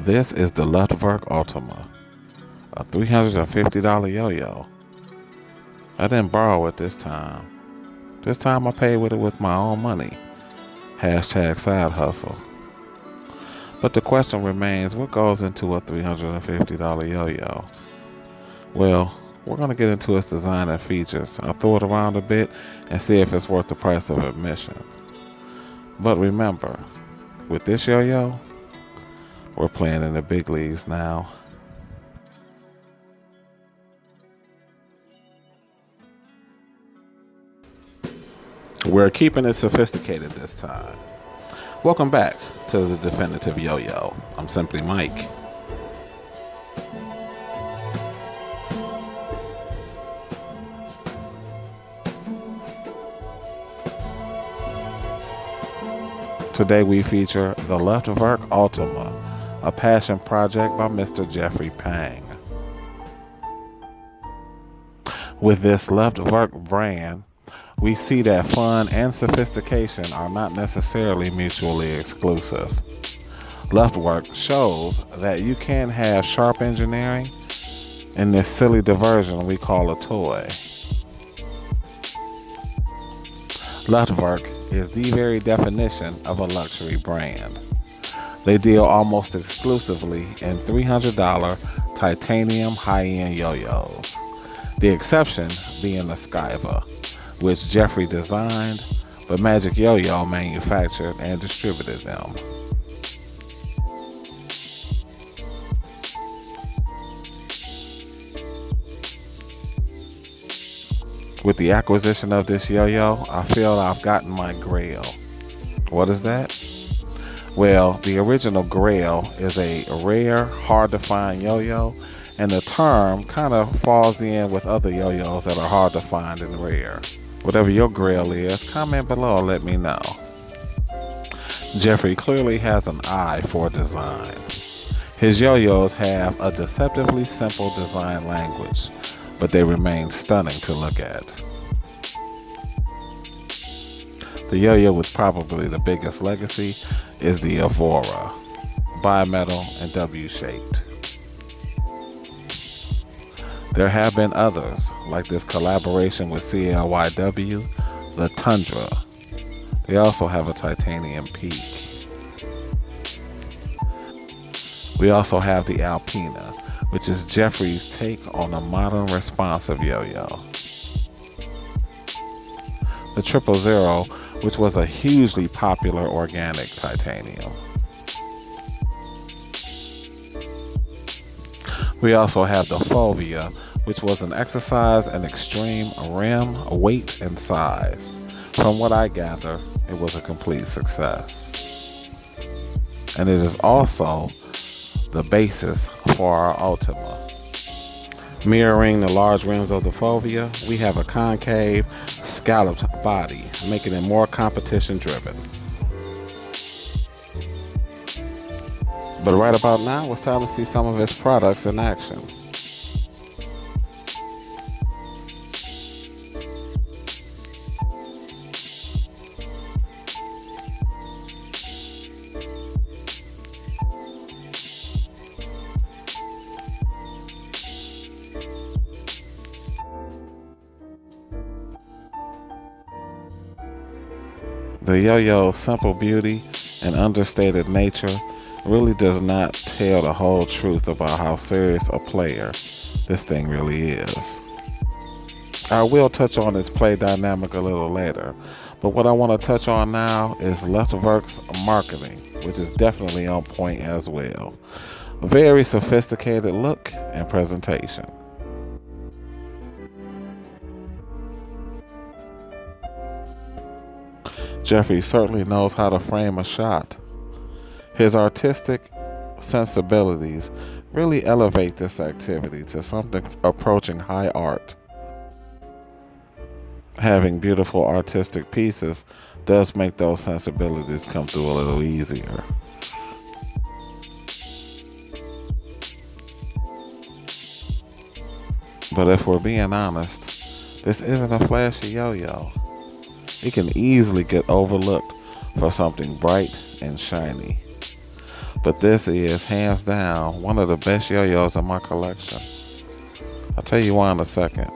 This is the Luftverk Ultima, a $350 yo-yo. I didn't borrow it this time. This time I paid with it with my own money. Hashtag side hustle. But the question remains, what goes into a $350 yo-yo? Well, we're going to get into its design and features. I'll throw it around a bit and see if it's worth the price of admission. But remember, with this yo-yo, we're playing in the big leagues now. We're keeping it sophisticated this time. Welcome back to the Definitive Yo-Yo. I'm simply Mike. Today we feature the Luftverk Ultima, a passion project by Mr. Jeffrey Pang. With this Luftverk brand, we see that fun and sophistication are not necessarily mutually exclusive. Luftverk shows that you can have sharp engineering in this silly diversion we call a toy. Luftverk is the very definition of a luxury brand. They deal almost exclusively in $300 titanium high-end yo-yos. The exception being the Skyva, which Jeffrey designed, but Magic Yo-Yo manufactured and distributed them. With the acquisition of this yo-yo, I feel I've gotten my grail. What is that? Well, the original grail is a rare, hard-to-find yo-yo, and the term kind of falls in with other yo-yos that are hard to find and rare. Whatever your grail is, comment below and let me know. Jeffrey clearly has an eye for design. His yo-yos have a deceptively simple design language, but they remain stunning to look at. The yo-yo with probably the biggest legacy is the Evora, bimetal and W-shaped. There have been others, like this collaboration with CLYW, the Tundra. They also have a titanium peak. We also have the Alpina, which is Jeffrey's take on a modern responsive yo-yo. The 000, which was a hugely popular organic titanium. We also have the Fovea, which was an exercise in extreme rim, weight, and size. From what I gather, it was a complete success. And it is also the basis for our Ultima. Mirroring the large rims of the Fovea, we have a concave, scalloped body, making it more competition-driven. But right about now, it's time to see some of its products in action. The yo-yo's simple beauty and understated nature really does not tell the whole truth about how serious a player this thing really is. I will touch on its play dynamic a little later, but what I want to touch on now is Luftverk's marketing, which is definitely on point as well. A very sophisticated look and presentation. Jeffrey certainly knows how to frame a shot. His artistic sensibilities really elevate this activity to something approaching high art. Having beautiful artistic pieces does make those sensibilities come through a little easier. But if we're being honest, this isn't a flashy yo-yo. It can easily get overlooked for something bright and shiny. But this is, hands down, one of the best yo-yos in my collection. I'll tell you why in a second.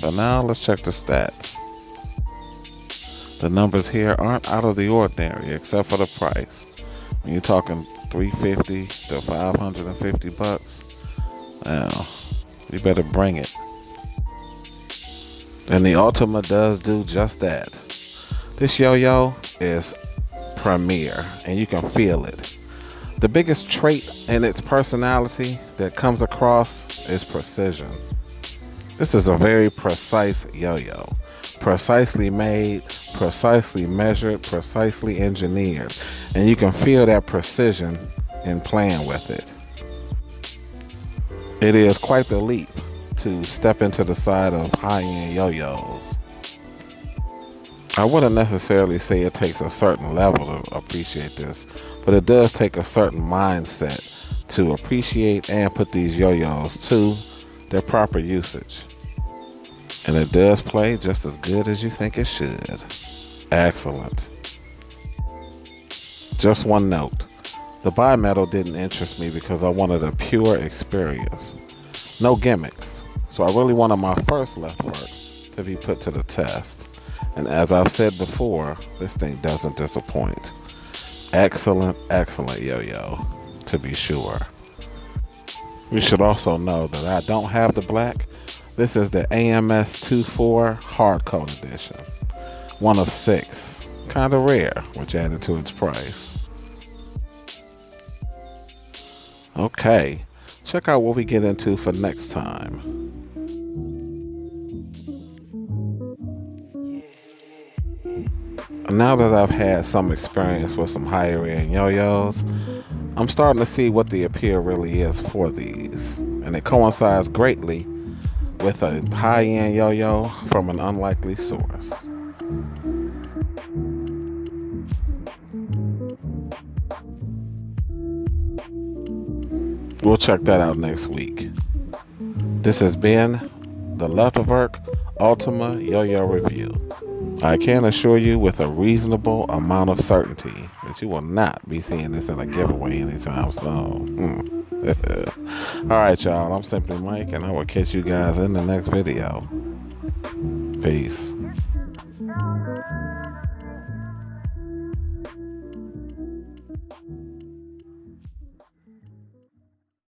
But now let's check the stats. The numbers here aren't out of the ordinary except for the price. When you're talking $350 to $550, well, you better bring it. And the Ultima does do just that. This yo-yo is premier, and you can feel it. The biggest trait in its personality that comes across is precision. This is a very precise yo-yo. Precisely made, precisely measured, precisely engineered. And you can feel that precision in playing with it. It is quite the leap to step into the side of high-end yo-yos. I wouldn't necessarily say it takes a certain level to appreciate this, but it does take a certain mindset to appreciate and put these yo-yos to their proper usage. And it does play just as good as you think it should. Excellent. Just one note. The bimetal didn't interest me because I wanted a pure experience. No gimmicks. So I really wanted my first Luftverk to be put to the test. And as I've said before, this thing doesn't disappoint. Excellent, excellent yo-yo, to be sure. You should also know that I don't have the black. This is the AMS 24 Hardcoat Edition. One of 6. Kind of rare, which added to its price. Okay, check out what we get into for next time. Now that I've had some experience with some higher end yo-yos, I'm starting to see what the appeal really is for these. And it coincides greatly with a high-end yo-yo from an unlikely source. We'll check that out next week. This has been the Luftverk Ultima Yo-Yo Review. I can assure you with a reasonable amount of certainty that you will not be seeing this in a giveaway anytime soon. Alright, y'all, I'm Simply Mike, and I will catch you guys in the next video. Peace.